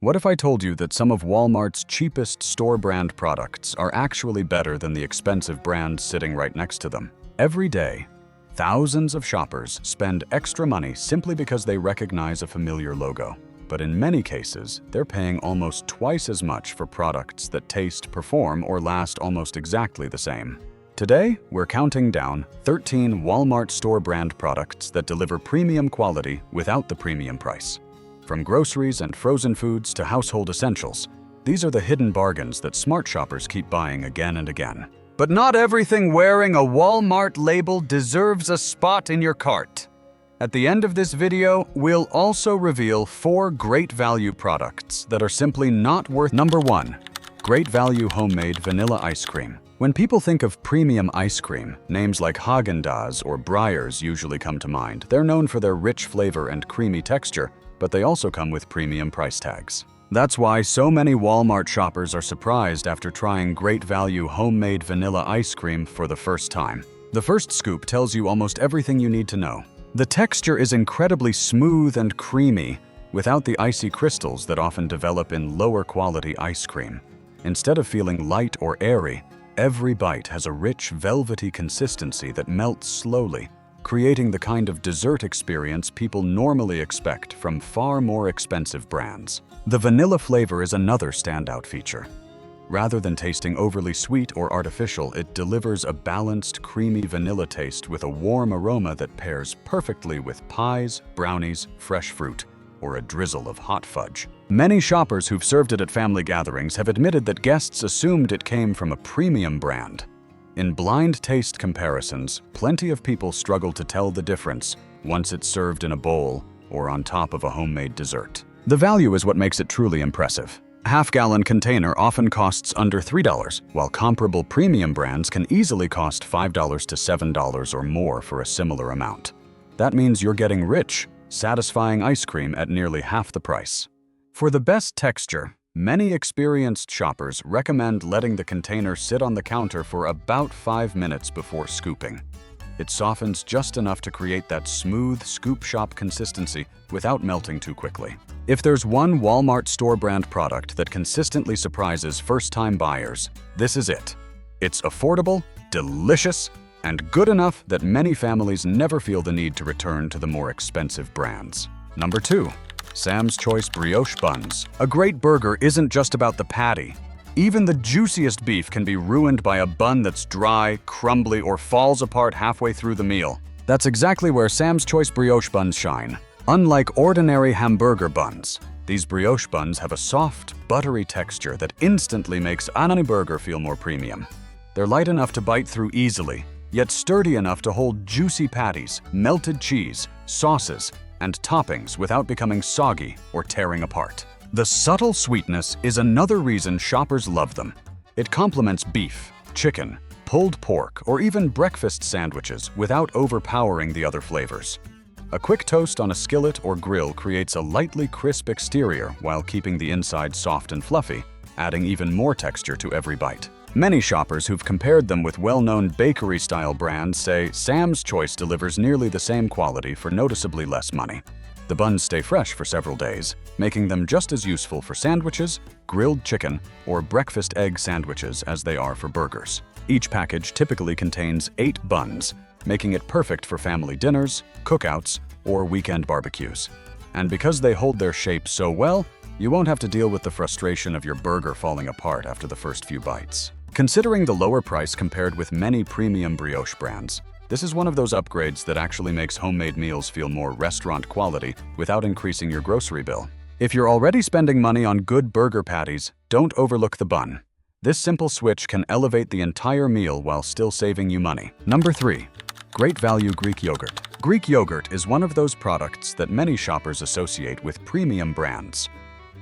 What if I told you that some of Walmart's cheapest store brand products are actually better than the expensive brands sitting right next to them? Every day, thousands of shoppers spend extra money simply because they recognize a familiar logo. But in many cases, they're paying almost twice as much for products that taste, perform, or last almost exactly the same. Today, we're counting down 13 Walmart store brand products that deliver premium quality without the premium price. From groceries and frozen foods to household essentials, these are the hidden bargains that smart shoppers keep buying again and again. But not everything wearing a Walmart label deserves a spot in your cart. At the end of this video, we'll also reveal 4 great value products that are simply not worth. Number 1. Great value homemade vanilla ice cream. When people think of premium ice cream, names like Häagen-Dazs or Breyers usually come to mind. They're known for their rich flavor and creamy texture, but they also come with premium price tags. That's why so many Walmart shoppers are surprised after trying great value homemade vanilla ice cream for the first time. The first scoop tells you almost everything you need to know. The texture is incredibly smooth and creamy, without the icy crystals that often develop in lower quality ice cream. Instead of feeling light or airy, every bite has a rich, velvety consistency that melts slowly, creating the kind of dessert experience people normally expect from far more expensive brands. The vanilla flavor is another standout feature. Rather than tasting overly sweet or artificial, it delivers a balanced, creamy vanilla taste with a warm aroma that pairs perfectly with pies, brownies, fresh fruit, or a drizzle of hot fudge. Many shoppers who've served it at family gatherings have admitted that guests assumed it came from a premium brand. In blind taste comparisons, plenty of people struggle to tell the difference once it's served in a bowl or on top of a homemade dessert. The value is what makes it truly impressive. A half-gallon container often costs under $3, while comparable premium brands can easily cost $5 to $7 or more for a similar amount. That means you're getting rich, satisfying ice cream at nearly half the price. For the best texture, many experienced shoppers recommend letting the container sit on the counter for about 5 minutes before scooping. It softens just enough to create that smooth scoop shop consistency without melting too quickly. If there's one Walmart store brand product that consistently surprises first-time buyers, this is it. It's affordable, delicious, and good enough that many families never feel the need to return to the more expensive brands. Number 2. Sam's Choice Brioche Buns. A great burger isn't just about the patty. Even the juiciest beef can be ruined by a bun that's dry, crumbly, or falls apart halfway through the meal. That's exactly where Sam's Choice Brioche Buns shine. Unlike ordinary hamburger buns, these brioche buns have a soft, buttery texture that instantly makes any burger feel more premium. They're light enough to bite through easily, yet sturdy enough to hold juicy patties, melted cheese, sauces, and toppings without becoming soggy or tearing apart. The subtle sweetness is another reason shoppers love them. It complements beef, chicken, pulled pork, or even breakfast sandwiches without overpowering the other flavors. A quick toast on a skillet or grill creates a lightly crisp exterior while keeping the inside soft and fluffy, adding even more texture to every bite. Many shoppers who've compared them with well-known bakery-style brands say Sam's Choice delivers nearly the same quality for noticeably less money. The buns stay fresh for several days, making them just as useful for sandwiches, grilled chicken, or breakfast egg sandwiches as they are for burgers. Each package typically contains 8 buns, making it perfect for family dinners, cookouts, or weekend barbecues. And because they hold their shape so well, you won't have to deal with the frustration of your burger falling apart after the first few bites. Considering the lower price compared with many premium brioche brands, this is one of those upgrades that actually makes homemade meals feel more restaurant quality without increasing your grocery bill. If you're already spending money on good burger patties, don't overlook the bun. This simple switch can elevate the entire meal while still saving you money. Number 3. Great value Greek yogurt. Greek yogurt is one of those products that many shoppers associate with premium brands.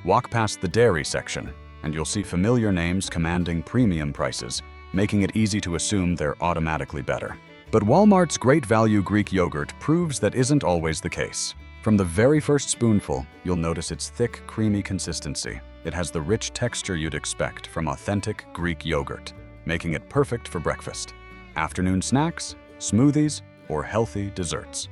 Walk past the dairy section, and you'll see familiar names commanding premium prices, making it easy to assume they're automatically better. But Walmart's great value Greek yogurt proves that isn't always the case. From the very first spoonful, you'll notice its thick, creamy consistency. It has the rich texture you'd expect from authentic Greek yogurt, making it perfect for breakfast, afternoon snacks, smoothies, or healthy desserts.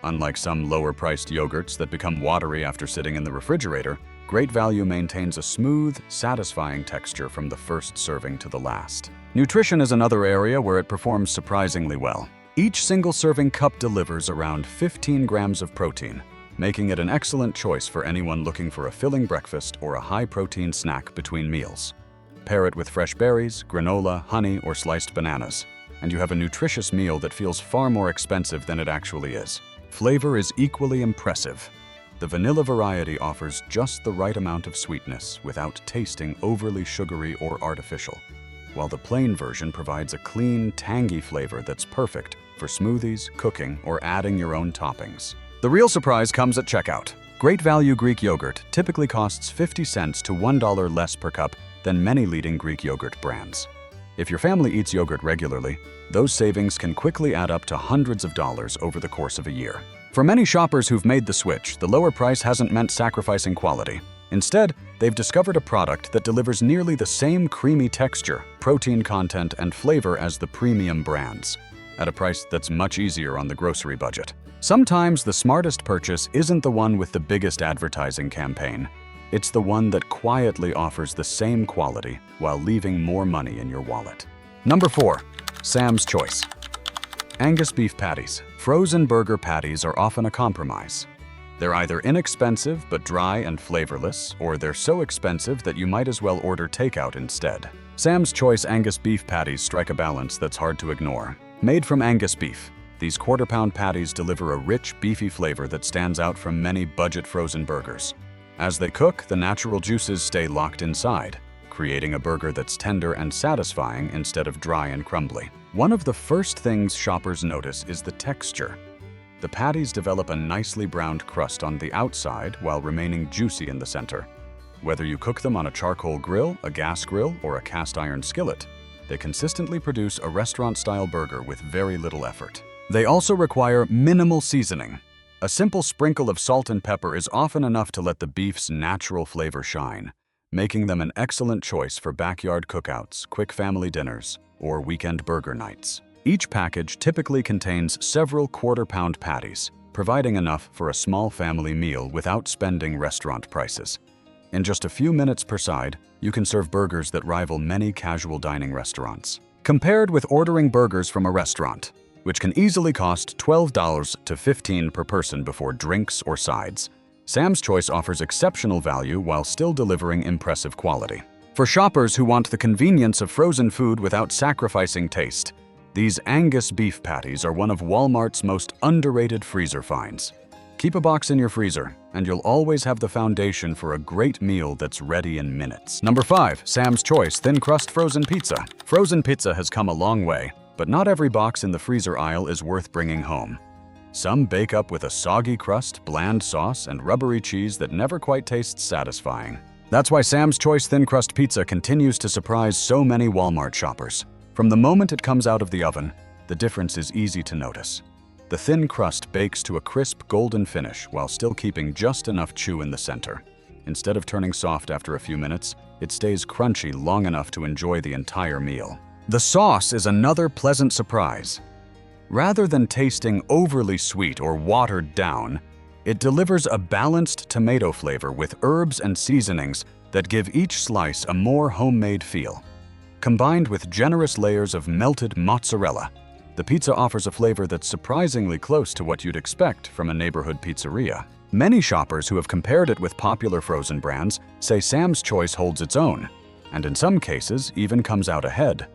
Unlike some lower-priced yogurts that become watery after sitting in the refrigerator, Great Value maintains a smooth, satisfying texture from the first serving to the last. Nutrition is another area where it performs surprisingly well. Each single serving cup delivers around 15 grams of protein, making it an excellent choice for anyone looking for a filling breakfast or a high-protein snack between meals. Pair it with fresh berries, granola, honey, or sliced bananas, and you have a nutritious meal that feels far more expensive than it actually is. Flavor is equally impressive. The vanilla variety offers just the right amount of sweetness without tasting overly sugary or artificial, while the plain version provides a clean, tangy flavor that's perfect for smoothies, cooking, or adding your own toppings. The real surprise comes at checkout. Great Value Greek yogurt typically costs 50 cents to $1 less per cup than many leading Greek yogurt brands. If your family eats yogurt regularly, those savings can quickly add up to hundreds of dollars over the course of a year. For many shoppers who've made the switch, the lower price hasn't meant sacrificing quality. Instead, they've discovered a product that delivers nearly the same creamy texture, protein content, and flavor as the premium brands, at a price that's much easier on the grocery budget. Sometimes the smartest purchase isn't the one with the biggest advertising campaign. It's the one that quietly offers the same quality while leaving more money in your wallet. Number 4. Sam's Choice. Angus beef patties. Frozen burger patties are often a compromise. They're either inexpensive but dry and flavorless, or they're so expensive that you might as well order takeout instead. Sam's Choice Angus beef patties strike a balance that's hard to ignore. Made from Angus beef, these quarter-pound patties deliver a rich, beefy flavor that stands out from many budget frozen burgers. As they cook, the natural juices stay locked inside, creating a burger that's tender and satisfying instead of dry and crumbly. One of the first things shoppers notice is the texture. The patties develop a nicely browned crust on the outside while remaining juicy in the center. Whether you cook them on a charcoal grill, a gas grill, or a cast iron skillet, they consistently produce a restaurant-style burger with very little effort. They also require minimal seasoning. A simple sprinkle of salt and pepper is often enough to let the beef's natural flavor shine, making them an excellent choice for backyard cookouts, quick family dinners, or weekend burger nights. Each package typically contains several quarter-pound patties, providing enough for a small family meal without spending restaurant prices. In just a few minutes per side, you can serve burgers that rival many casual dining restaurants. Compared with ordering burgers from a restaurant, which can easily cost $12 to $15 per person before drinks or sides, Sam's Choice offers exceptional value while still delivering impressive quality. For shoppers who want the convenience of frozen food without sacrificing taste, these Angus beef patties are one of Walmart's most underrated freezer finds. Keep a box in your freezer, and you'll always have the foundation for a great meal that's ready in minutes. Number 5. Sam's Choice Thin Crust Frozen Pizza. Frozen pizza has come a long way, but not every box in the freezer aisle is worth bringing home. Some bake up with a soggy crust, bland sauce, and rubbery cheese that never quite tastes satisfying. That's why Sam's Choice Thin Crust Pizza continues to surprise so many Walmart shoppers. From the moment it comes out of the oven, the difference is easy to notice. The thin crust bakes to a crisp, golden finish while still keeping just enough chew in the center. Instead of turning soft after a few minutes, it stays crunchy long enough to enjoy the entire meal. The sauce is another pleasant surprise. Rather than tasting overly sweet or watered down, it delivers a balanced tomato flavor with herbs and seasonings that give each slice a more homemade feel. Combined with generous layers of melted mozzarella, the pizza offers a flavor that's surprisingly close to what you'd expect from a neighborhood pizzeria. Many shoppers who have compared it with popular frozen brands say Sam's Choice holds its own, and in some cases even comes out ahead.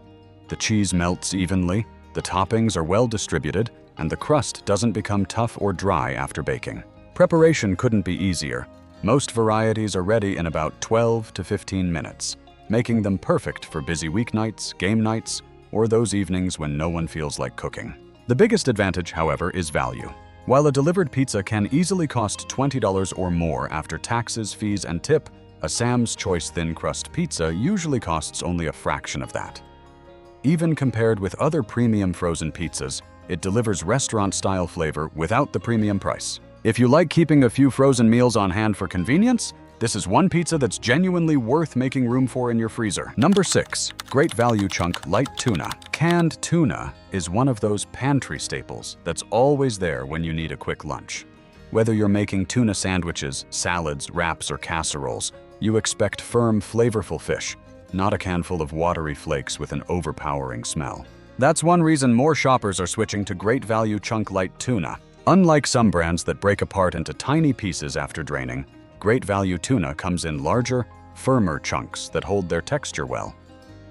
The cheese melts evenly, the toppings are well distributed, and the crust doesn't become tough or dry after baking. Preparation couldn't be easier. Most varieties are ready in about 12 to 15 minutes, making them perfect for busy weeknights, game nights, or those evenings when no one feels like cooking. The biggest advantage, however, is value. While a delivered pizza can easily cost $20 or more after taxes, fees, and tip, a Sam's Choice Thin Crust Pizza usually costs only a fraction of that. Even compared with other premium frozen pizzas, it delivers restaurant-style flavor without the premium price. If you like keeping a few frozen meals on hand for convenience, this is one pizza that's genuinely worth making room for in your freezer. Number 6. Great Value Chunk Light Tuna. Canned tuna is one of those pantry staples that's always there when you need a quick lunch. Whether you're making tuna sandwiches, salads, wraps, or casseroles, you expect firm, flavorful fish, not a can full of watery flakes with an overpowering smell. That's one reason more shoppers are switching to Great Value Chunk Light Tuna. Unlike some brands that break apart into tiny pieces after draining, Great Value Tuna comes in larger, firmer chunks that hold their texture well.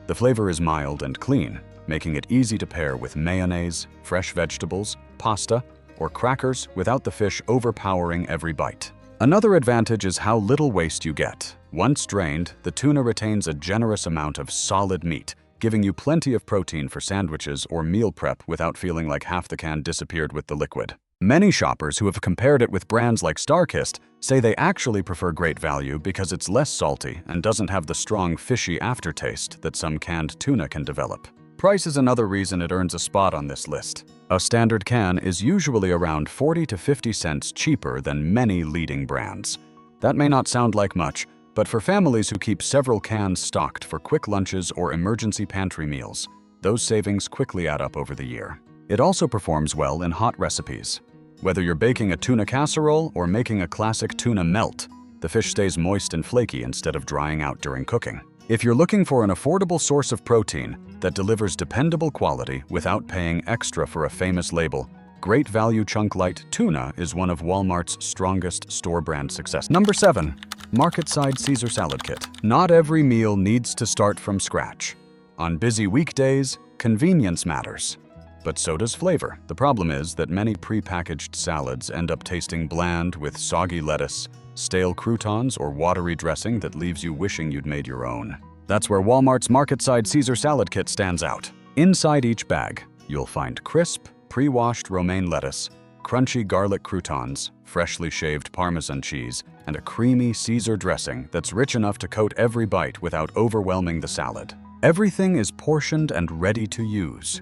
The flavor is mild and clean, making it easy to pair with mayonnaise, fresh vegetables, pasta, or crackers without the fish overpowering every bite. Another advantage is how little waste you get. Once drained, the tuna retains a generous amount of solid meat, giving you plenty of protein for sandwiches or meal prep without feeling like half the can disappeared with the liquid. Many shoppers who have compared it with brands like StarKist say they actually prefer Great Value because it's less salty and doesn't have the strong fishy aftertaste that some canned tuna can develop. Price is another reason it earns a spot on this list. A standard can is usually around 40 to 50 cents cheaper than many leading brands. That may not sound like much, but for families who keep several cans stocked for quick lunches or emergency pantry meals, those savings quickly add up over the year. It also performs well in hot recipes. Whether you're baking a tuna casserole or making a classic tuna melt, the fish stays moist and flaky instead of drying out during cooking. If you're looking for an affordable source of protein that delivers dependable quality without paying extra for a famous label, Great Value Chunk Light Tuna is one of Walmart's strongest store brand success. Number 7. Market Side Caesar Salad Kit. Not every meal needs to start from scratch. On busy weekdays, convenience matters. But so does flavor. The problem is that many pre-packaged salads end up tasting bland with soggy lettuce, stale croutons, or watery dressing that leaves you wishing you'd made your own. That's where Walmart's Market Side Caesar Salad Kit stands out. Inside each bag, you'll find crisp, pre-washed romaine lettuce, crunchy garlic croutons, freshly shaved Parmesan cheese, and a creamy Caesar dressing that's rich enough to coat every bite without overwhelming the salad. Everything is portioned and ready to use,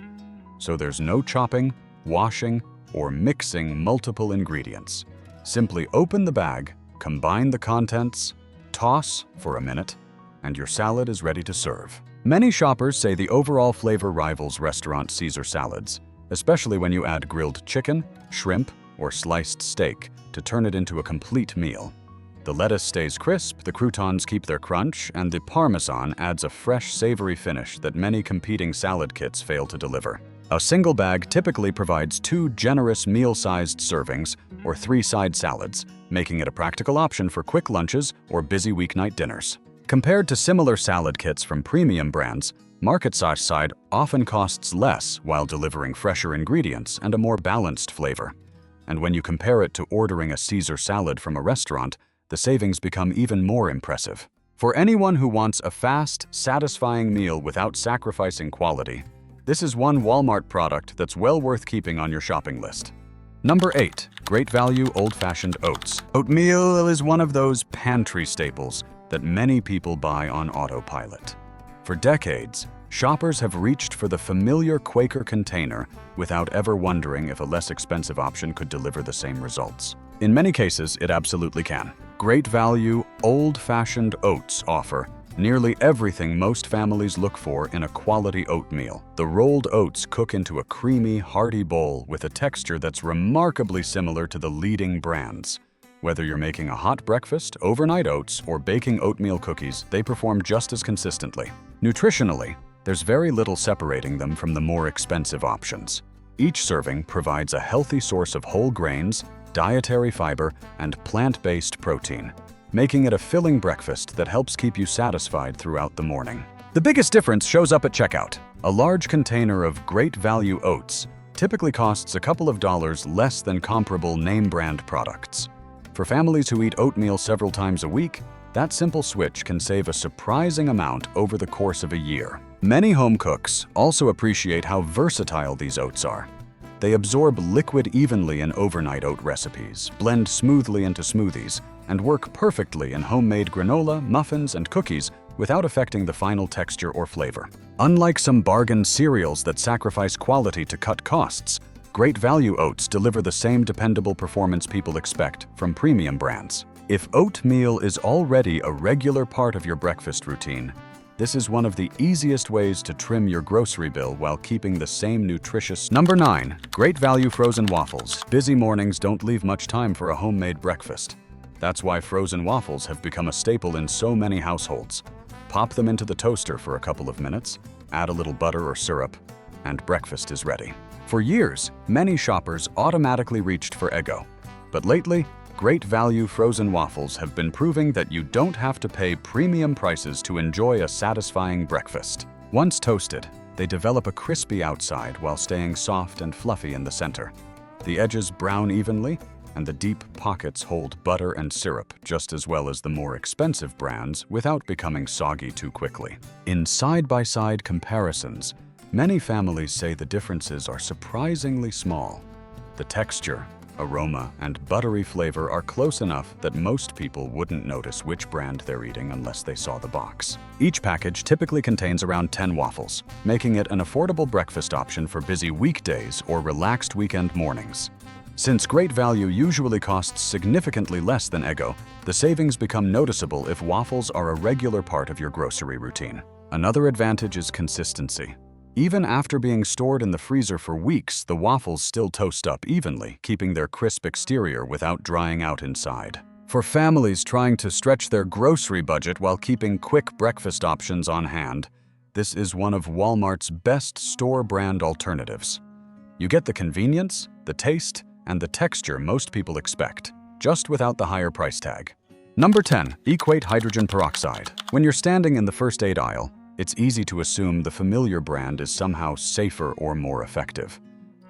so there's no chopping, washing, or mixing multiple ingredients. Simply open the bag, combine the contents, toss for a minute, and your salad is ready to serve. Many shoppers say the overall flavor rivals restaurant Caesar salads, especially when you add grilled chicken, shrimp, or sliced steak to turn it into a complete meal. The lettuce stays crisp, the croutons keep their crunch, and the Parmesan adds a fresh, savory finish that many competing salad kits fail to deliver. A single bag typically provides 2 generous meal-sized servings or 3 side salads, making it a practical option for quick lunches or busy weeknight dinners. Compared to similar salad kits from premium brands, Market Side often costs less while delivering fresher ingredients and a more balanced flavor. And when you compare it to ordering a Caesar salad from a restaurant, the savings become even more impressive. For anyone who wants a fast, satisfying meal without sacrificing quality, this is one Walmart product that's well worth keeping on your shopping list. Number 8. Great Value Old-Fashioned Oats. Oatmeal is one of those pantry staples that many people buy on autopilot. For decades, shoppers have reached for the familiar Quaker container without ever wondering if a less expensive option could deliver the same results. In many cases, it absolutely can. Great Value Old-Fashioned Oats offer nearly everything most families look for in a quality oatmeal. The rolled oats cook into a creamy, hearty bowl with a texture that's remarkably similar to the leading brands. Whether you're making a hot breakfast, overnight oats, or baking oatmeal cookies, they perform just as consistently. Nutritionally, there's very little separating them from the more expensive options. Each serving provides a healthy source of whole grains, dietary fiber, and plant-based protein, making it a filling breakfast that helps keep you satisfied throughout the morning. The biggest difference shows up at checkout. A large container of Great Value oats typically costs a couple of dollars less than comparable name-brand products. For families who eat oatmeal several times a week, that simple switch can save a surprising amount over the course of a year. Many home cooks also appreciate how versatile these oats are. They absorb liquid evenly in overnight oat recipes, blend smoothly into smoothies, and work perfectly in homemade granola, muffins, and cookies without affecting the final texture or flavor. Unlike some bargain cereals that sacrifice quality to cut costs, Great Value oats deliver the same dependable performance people expect from premium brands. If oatmeal is already a regular part of your breakfast routine, This is one of the easiest ways to trim your grocery bill while keeping the same nutritious. Number 9. Great value frozen waffles. Busy mornings don't leave much time for a homemade breakfast. That's why frozen waffles have become a staple in so many households. Pop them into the toaster for a couple of minutes, add a little butter or syrup, and breakfast is ready. For years, many shoppers automatically reached for Eggo. But lately, Great Value frozen waffles have been proving that you don't have to pay premium prices to enjoy a satisfying breakfast. Once toasted, they develop a crispy outside while staying soft and fluffy in the center. The edges brown evenly, and the deep pockets hold butter and syrup just as well as the more expensive brands without becoming soggy too quickly. In side-by-side comparisons, many families say the differences are surprisingly small. The texture, aroma, and buttery flavor are close enough that most people wouldn't notice which brand they're eating unless they saw the box. Each package typically contains around 10 waffles, making it an affordable breakfast option for busy weekdays or relaxed weekend mornings. Since Great Value usually costs significantly less than Eggo, the savings become noticeable if waffles are a regular part of your grocery routine. Another advantage is consistency. Even after being stored in the freezer for weeks, the waffles still toast up evenly, keeping their crisp exterior without drying out inside. For families trying to stretch their grocery budget while keeping quick breakfast options on hand, this is one of Walmart's best store-brand alternatives. You get the convenience, the taste, and the texture most people expect, just without the higher price tag. Number 10. Equate Hydrogen Peroxide. When you're standing in the first aid aisle, it's easy to assume the familiar brand is somehow safer or more effective.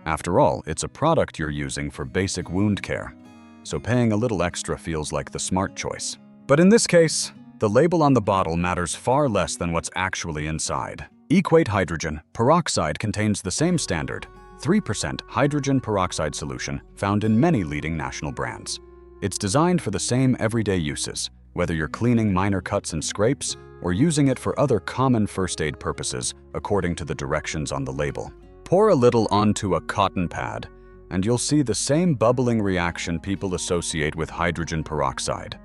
After all, it's a product you're using for basic wound care, so paying a little extra feels like the smart choice. But in this case, the label on the bottle matters far less than what's actually inside. Equate Hydrogen Peroxide contains the same standard, 3% hydrogen peroxide solution found in many leading national brands. It's designed for the same everyday uses, whether you're cleaning minor cuts and scrapes or using it for other common first aid purposes according to the directions on the label. Pour a little onto a cotton pad, and you'll see the same bubbling reaction people associate with hydrogen peroxide.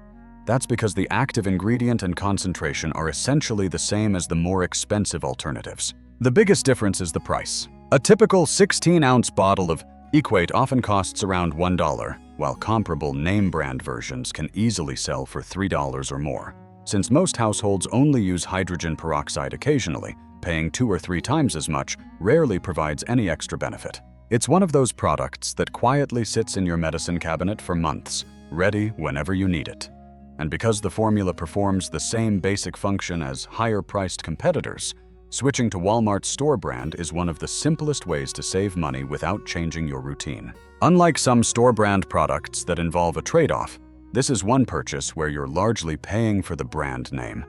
That's because the active ingredient and concentration are essentially the same as the more expensive alternatives. The biggest difference is the price. A typical 16-ounce bottle of Equate often costs around $1, while comparable name-brand versions can easily sell for $3 or more. Since most households only use hydrogen peroxide occasionally, paying 2 or 3 times as much rarely provides any extra benefit. It's one of those products that quietly sits in your medicine cabinet for months, ready whenever you need it. And because the formula performs the same basic function as higher-priced competitors, switching to Walmart's store brand is one of the simplest ways to save money without changing your routine. Unlike some store brand products that involve a trade-off, this is one purchase where you're largely paying for the brand name,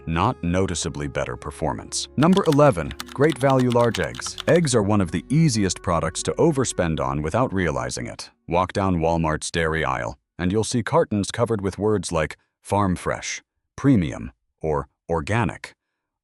not noticeably better performance. Number 11. Great Value Large Eggs. Eggs are one of the easiest products to overspend on without realizing it. Walk down Walmart's dairy aisle, and you'll see cartons covered with words like farm fresh, premium, or organic,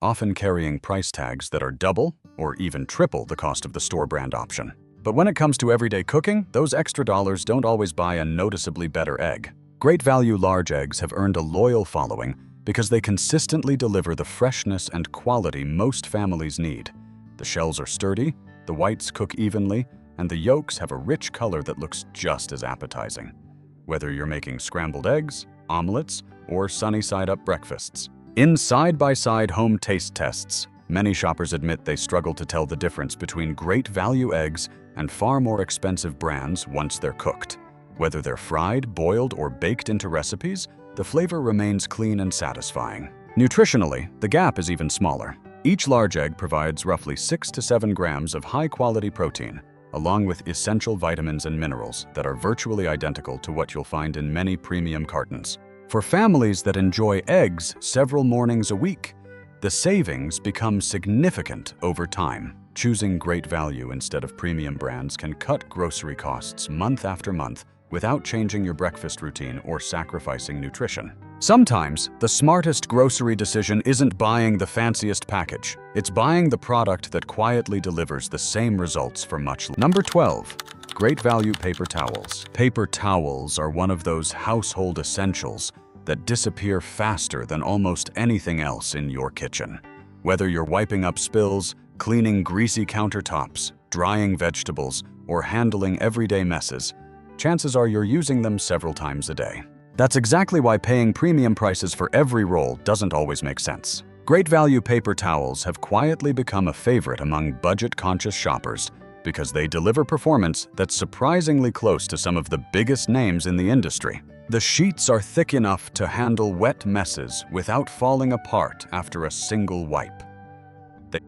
often carrying price tags that are double or even triple the cost of the store brand option. But when it comes to everyday cooking, those extra dollars don't always buy a noticeably better egg. Great Value Large Eggs have earned a loyal following because they consistently deliver the freshness and quality most families need. The shells are sturdy, the whites cook evenly, and the yolks have a rich color that looks just as appetizing. Whether you're making scrambled eggs, omelets, or sunny-side-up breakfasts. In side-by-side home taste tests, many shoppers admit they struggle to tell the difference between Great Value eggs and far more expensive brands once they're cooked. Whether they're fried, boiled, or baked into recipes, the flavor remains clean and satisfying. Nutritionally, the gap is even smaller. Each large egg provides roughly 6 to 7 grams of high-quality protein, along with essential vitamins and minerals that are virtually identical to what you'll find in many premium cartons. For families that enjoy eggs several mornings a week, the savings become significant over time. Choosing Great Value instead of premium brands can cut grocery costs month after month without changing your breakfast routine or sacrificing nutrition. Sometimes, the smartest grocery decision isn't buying the fanciest package. It's buying the product that quietly delivers the same results for much less. Number 12. Great Value Paper Towels. Paper towels are one of those household essentials that disappear faster than almost anything else in your kitchen. Whether you're wiping up spills, cleaning greasy countertops, drying vegetables, or handling everyday messes, chances are you're using them several times a day. That's exactly why paying premium prices for every roll doesn't always make sense. Great Value paper towels have quietly become a favorite among budget-conscious shoppers because they deliver performance that's surprisingly close to some of the biggest names in the industry. The sheets are thick enough to handle wet messes without falling apart after a single wipe.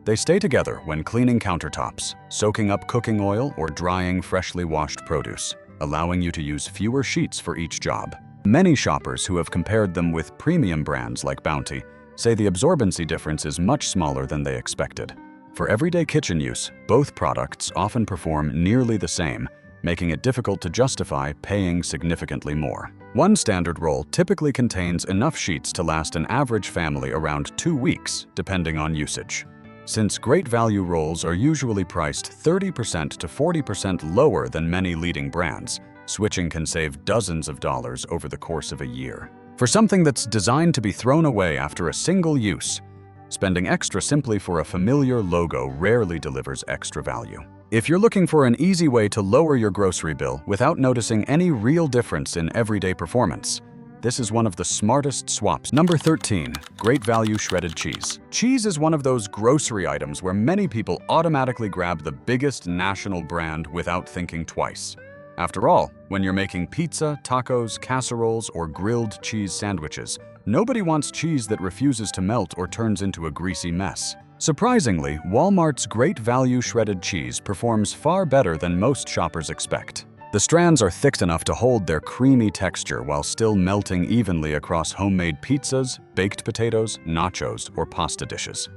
They stay together when cleaning countertops, soaking up cooking oil, or drying freshly washed produce, allowing you to use fewer sheets for each job. Many shoppers who have compared them with premium brands like Bounty say the absorbency difference is much smaller than they expected. For everyday kitchen use, both products often perform nearly the same, making it difficult to justify paying significantly more. One standard roll typically contains enough sheets to last an average family around 2 weeks, depending on usage. Since Great Value rolls are usually priced 30% to 40% lower than many leading brands, switching can save dozens of dollars over the course of a year. For something that's designed to be thrown away after a single use, spending extra simply for a familiar logo rarely delivers extra value. If you're looking for an easy way to lower your grocery bill without noticing any real difference in everyday performance, this is one of the smartest swaps. Number 13, Great Value shredded cheese. Cheese is one of those grocery items where many people automatically grab the biggest national brand without thinking twice. After all, when you're making pizza, tacos, casseroles, or grilled cheese sandwiches, nobody wants cheese that refuses to melt or turns into a greasy mess. Surprisingly, Walmart's Great Value shredded cheese performs far better than most shoppers expect. The strands are thick enough to hold their creamy texture while still melting evenly across homemade pizzas, baked potatoes, nachos, or pasta dishes.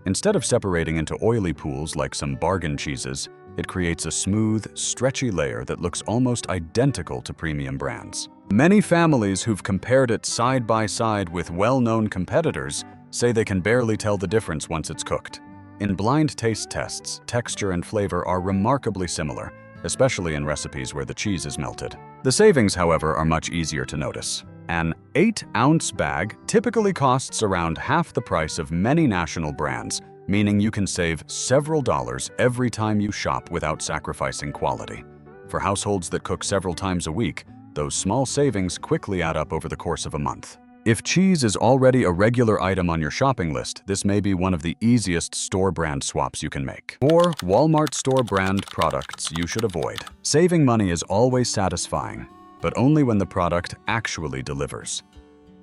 Instead of separating into oily pools like some bargain cheeses, it creates a smooth, stretchy layer that looks almost identical to premium brands. Many families who've compared it side by side with well-known competitors say they can barely tell the difference once it's cooked. In blind taste tests, texture and flavor are remarkably similar, especially in recipes where the cheese is melted. The savings, however, are much easier to notice. An 8-ounce bag typically costs around half the price of many national brands, meaning you can save several dollars every time you shop without sacrificing quality. For households that cook several times a week, those small savings quickly add up over the course of a month. If cheese is already a regular item on your shopping list, this may be one of the easiest store brand swaps you can make. 4 Walmart store brand products you should avoid. Saving money is always satisfying, but only when the product actually delivers.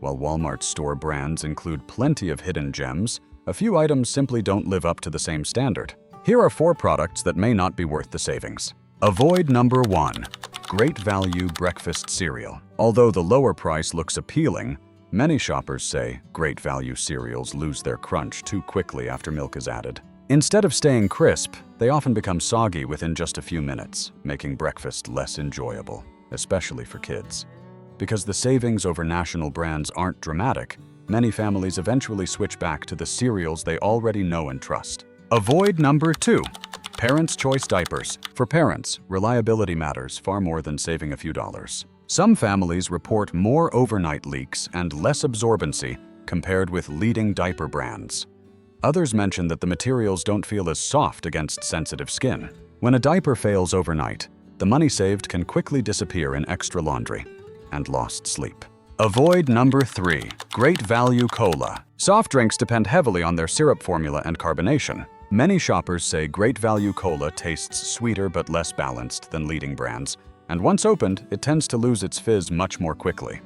While Walmart store brands include plenty of hidden gems, a few items simply don't live up to the same standard. Here are 4 products that may not be worth the savings. Avoid number 1, Great Value breakfast cereal. Although the lower price looks appealing, many shoppers say Great Value cereals lose their crunch too quickly after milk is added. Instead of staying crisp, they often become soggy within just a few minutes, making breakfast less enjoyable, especially for kids. Because the savings over national brands aren't dramatic, many families eventually switch back to the cereals they already know and trust. Avoid number 2, Parents' Choice diapers. For parents, reliability matters far more than saving a few dollars. Some families report more overnight leaks and less absorbency compared with leading diaper brands. Others mention that the materials don't feel as soft against sensitive skin. When a diaper fails overnight, the money saved can quickly disappear in extra laundry and lost sleep. Avoid number 3, Great Value Cola. Soft drinks depend heavily on their syrup formula and carbonation. Many shoppers say Great Value Cola tastes sweeter but less balanced than leading brands, and once opened, it tends to lose its fizz much more quickly.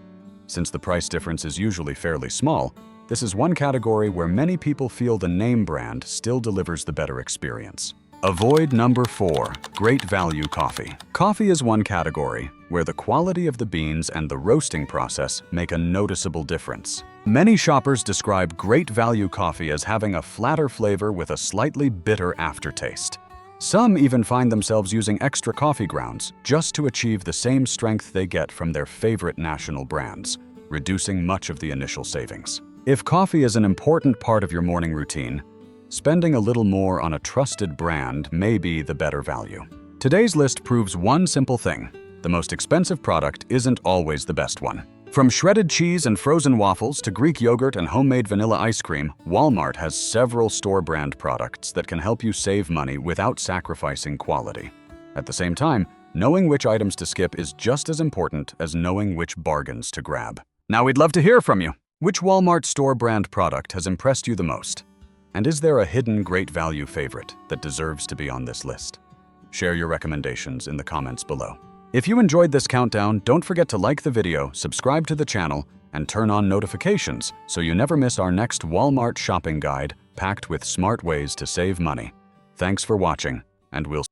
Since the price difference is usually fairly small, this is one category where many people feel the name brand still delivers the better experience. Avoid number 4, Great Value Coffee. Coffee is one category where the quality of the beans and the roasting process make a noticeable difference. Many shoppers describe Great Value coffee as having a flatter flavor with a slightly bitter aftertaste. Some even find themselves using extra coffee grounds just to achieve the same strength they get from their favorite national brands, reducing much of the initial savings. If coffee is an important part of your morning routine, spending a little more on a trusted brand may be the better value. Today's list proves one simple thing: the most expensive product isn't always the best one. From shredded cheese and frozen waffles to Greek yogurt and homemade vanilla ice cream, Walmart has several store brand products that can help you save money without sacrificing quality. At the same time, knowing which items to skip is just as important as knowing which bargains to grab. Now we'd love to hear from you. Which Walmart store brand product has impressed you the most? And is there a hidden great value favorite that deserves to be on this list? Share your recommendations in the comments below. If you enjoyed this countdown, don't forget to like the video, subscribe to the channel, and turn on notifications so you never miss our next Walmart shopping guide packed with smart ways to save money. Thanks for watching, and we'll